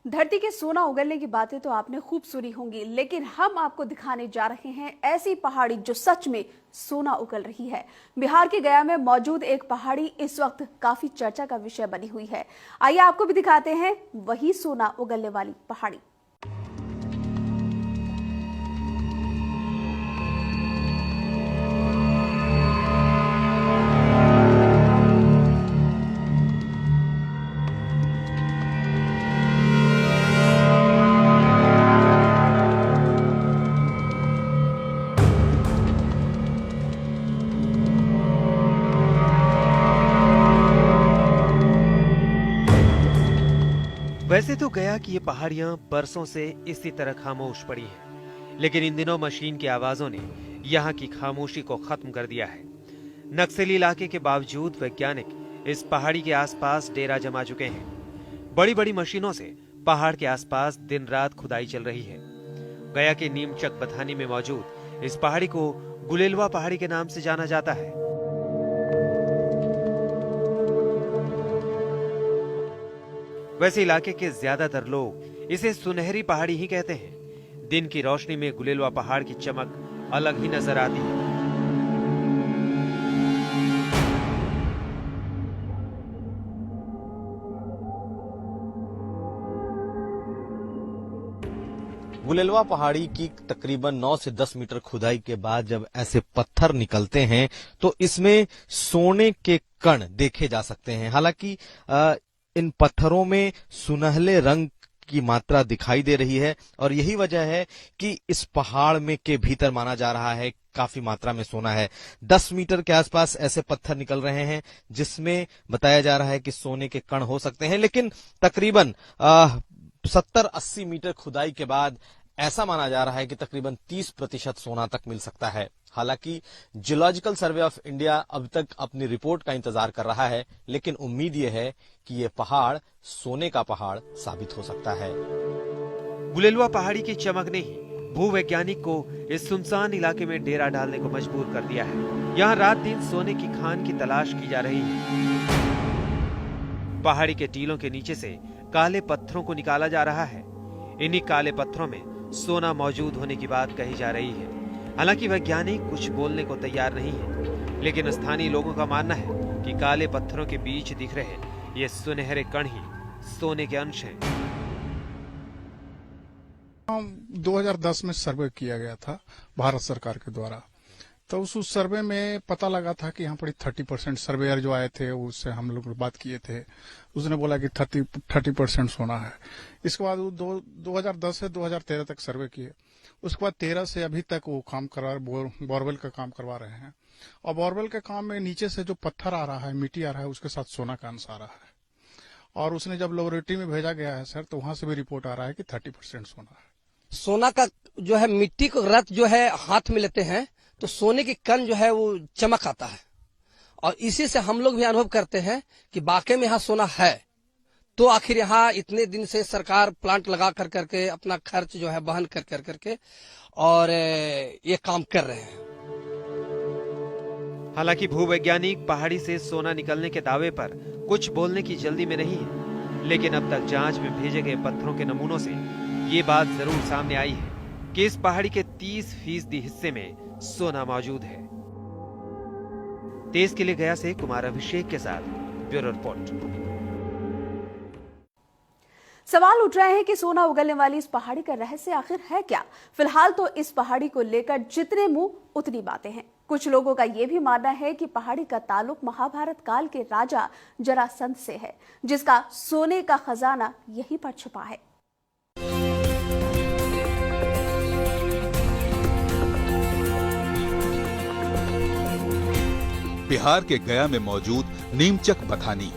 धरती के सोना उगलने की बातें तो आपने खूब सुनी होंगी, लेकिन हम आपको दिखाने जा रहे हैं ऐसी पहाड़ी जो सच में सोना उगल रही है। बिहार के गया में मौजूद एक पहाड़ी इस वक्त काफी चर्चा का विषय बनी हुई है। आइए आपको भी दिखाते हैं वही सोना उगलने वाली पहाड़ी। वैसे तो गया कि ये पहाड़ियां बरसों से इसी तरह खामोश पड़ी हैं, लेकिन इन दिनों मशीन की आवाजों ने यहाँ की खामोशी को खत्म कर दिया है। नक्सली इलाके के बावजूद वैज्ञानिक इस पहाड़ी के आसपास डेरा जमा चुके हैं। बड़ी बड़ी मशीनों से पहाड़ के आसपास दिन रात खुदाई चल रही है। गया के नीमचक बथानी में मौजूद इस पहाड़ी को गुलेलवा पहाड़ी के नाम से जाना जाता है। वैसे इलाके के ज्यादातर लोग इसे सुनहरी पहाड़ी ही कहते हैं। दिन की रोशनी में गुलेलवा पहाड़ की चमक अलग ही नजर आती है। गुलेलवा पहाड़ी की तकरीबन 9 से 10 मीटर खुदाई के बाद जब ऐसे पत्थर निकलते हैं तो इसमें सोने के कण देखे जा सकते हैं। हालांकि इन पत्थरों में सुनहले रंग की मात्रा दिखाई दे रही है और यही वजह है कि इस पहाड़ में के भीतर माना जा रहा है काफी मात्रा में सोना है। 10 मीटर के आसपास ऐसे पत्थर निकल रहे हैं जिसमें बताया जा रहा है कि सोने के कण हो सकते हैं, लेकिन तकरीबन 70-80 मीटर खुदाई के बाद ऐसा माना जा रहा है कि तकरीबन 30% सोना तक मिल सकता है। हालांकि जियोलॉजिकल सर्वे ऑफ इंडिया अब तक अपनी रिपोर्ट का इंतजार कर रहा है, लेकिन उम्मीद यह है कि यह पहाड़ सोने का पहाड़ साबित हो सकता है। गुलेलवा पहाड़ी की चमक ने ही भूवैज्ञानिक को इस सुनसान इलाके में डेरा डालने को मजबूर कर दिया है। यहाँ रात दिन सोने की खान की तलाश की जा रही है। पहाड़ी के टीलों के नीचे से काले पत्थरों को निकाला जा रहा है। इन्हीं काले पत्थरों में सोना मौजूद होने की बात कही जा रही है। हालांकि वैज्ञानिक कुछ बोलने को तैयार नहीं है, लेकिन स्थानीय लोगों का मानना है कि काले पत्थरों के बीच दिख रहे ये सुनहरे कण ही सोने के अंश हैं। 2010 में सर्वे किया गया था भारत सरकार के द्वारा, तो उस सर्वे में पता लगा था कि यहाँ पर 30% सर्वेयर जो आए थे उससे हम लोग बात किए थे, उसने बोला कि 30% सोना है। इसके बाद वो 2010 से 2013 तक सर्वे किए। उसके बाद 13 से अभी तक वो काम करवा बोरवेल का काम करवा रहे हैं और बोरवेल के काम में नीचे से जो पत्थर आ रहा है, मिट्टी आ रहा है, उसके साथ सोना का अंश आ रहा है। और उसने जब लेबोरेटरी में भेजा गया है सर, तो वहां से भी रिपोर्ट आ रहा है कि 30% सोना है। सोना का जो है मिट्टी को रत जो है हाथ में लेते हैं तो सोने की कण जो है वो चमक आता है और इसी से हम लोग भी अनुभव करते हैं कि वाकई में यहाँ सोना है। तो आखिर यहाँ इतने दिन से सरकार प्लांट लगा कर करके अपना खर्च जो है वहन कर करके और ये काम कर रहे हैं। हालांकि भूवैज्ञानिक पहाड़ी से सोना निकलने के दावे पर कुछ बोलने की जल्दी में नहीं है, लेकिन अब तक जांच में भेजे गए पत्थरों के नमूनों से ये बात जरूर सामने आई है कि इस पहाड़ी के 30% हिस्से में सोना मौजूद है। तेज के लिए गया से कुमार अभिषेक के साथ ब्यूरो रिपोर्ट। सवाल उठ रहे हैं कि सोना उगलने वाली इस पहाड़ी का रहस्य आखिर है क्या। फिलहाल तो इस पहाड़ी को लेकर जितने मुंह उतनी बातें हैं। कुछ लोगों का यह भी मानना है कि पहाड़ी का ताल्लुक महाभारत काल के राजा जरासंध से है, जिसका सोने का खजाना यहीं पर छुपा है। बिहार के गया में मौजूद नीमचक बथानी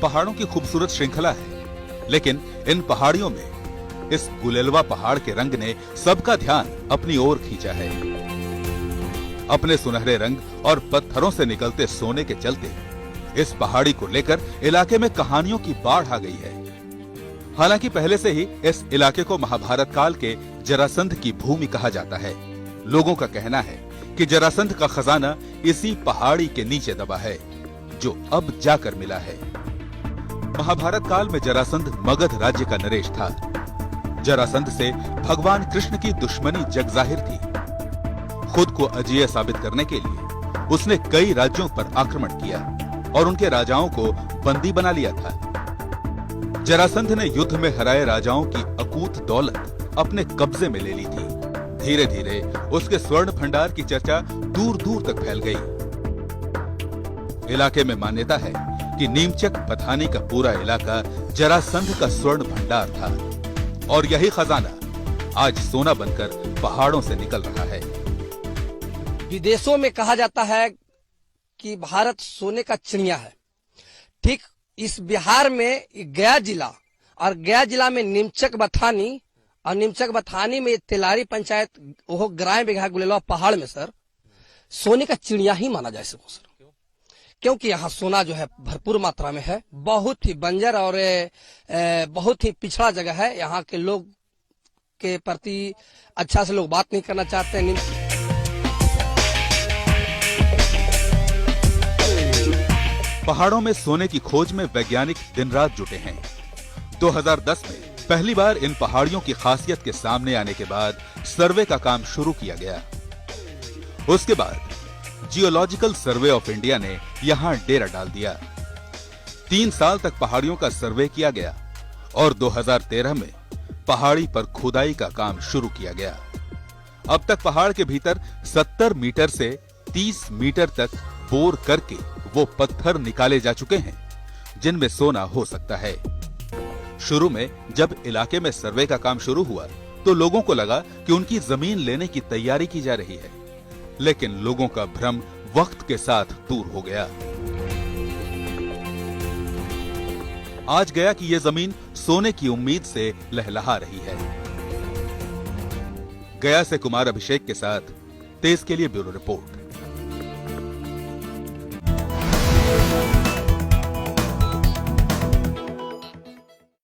पहाड़ों की खूबसूरत श्रृंखला है, लेकिन इन पहाड़ियों में इस गुलेलवा पहाड़ के रंग ने सबका ध्यान अपनी ओर खींचा है। अपने सुनहरे रंग और पत्थरों से निकलते सोने के चलते इस पहाड़ी को लेकर इलाके में कहानियों की बाढ़ आ गई है। हालांकि पहले से ही इस इलाके को महाभारत काल के जरासंध की भूमि कहा जाता है। लोगों का कहना है कि जरासंध का खजाना इसी पहाड़ी के नीचे दबा है। जो अब जाकर मिला है। महाभारत काल में जरासंध मगध राज्य का नरेश था। जरासंध से भगवान कृष्ण की दुश्मनी जग जाहिर थी। खुद को अजेय साबित करने के लिए उसने कई राज्यों पर आक्रमण किया और उनके राजाओं को बंदी बना लिया था। जरासंध ने युद्ध में हराए राजाओं की अकूत दौलत अपने कब्जे में ले ली थी। धीरे धीरे उसके स्वर्ण भंडार की चर्चा दूर दूर तक फैल गई। इलाके में मान्यता है कि नीमचक पथानी का पूरा इलाका जरासंध का स्वर्ण भंडार था और यही खजाना आज सोना बनकर पहाड़ों से निकल रहा है। विदेशों में कहा जाता है कि भारत सोने का चिड़िया है। ठीक इस बिहार में गया जिला और गया जिला में नीमचक बथानी और नीमचक बथानी में तेलारी पंचायत वो ग्राम बिघा गुलेलवा पहाड़ में सर सोने का चिड़िया ही माना जाए सर, क्योंकि यहाँ सोना जो है भरपूर मात्रा में है। बहुत ही बंजर और बहुत ही पिछड़ा जगह है। यहाँ के लोग के प्रति अच्छा से लोग बात नहीं करना चाहते हैं। पहाड़ों में सोने की खोज में वैज्ञानिक दिन रात जुटे हैं। 2010 में पहली बार इन पहाड़ियों की खासियत के सामने आने के बाद सर्वे का काम शुरू किया गया। उसके बाद जियोलॉजिकल सर्वे ऑफ इंडिया ने यहां डेरा डाल दिया। 3 साल तक पहाड़ियों का सर्वे किया गया और 2013 में पहाड़ी पर खुदाई का काम शुरू किया गया। अब तक पहाड़ के भीतर 70 मीटर से 30 मीटर तक बोर करके वो पत्थर निकाले जा चुके हैं जिनमें सोना हो सकता है। शुरू में जब इलाके में सर्वे का काम शुरू हुआ तो लोगों को लगा कि उनकी जमीन लेने की तैयारी की जा रही है, लेकिन लोगों का भ्रम वक्त के साथ दूर हो गया। आज गया कि यह जमीन सोने की उम्मीद से लहलहा रही है। गया से कुमार अभिषेक के साथ तेज के लिए ब्यूरो रिपोर्ट।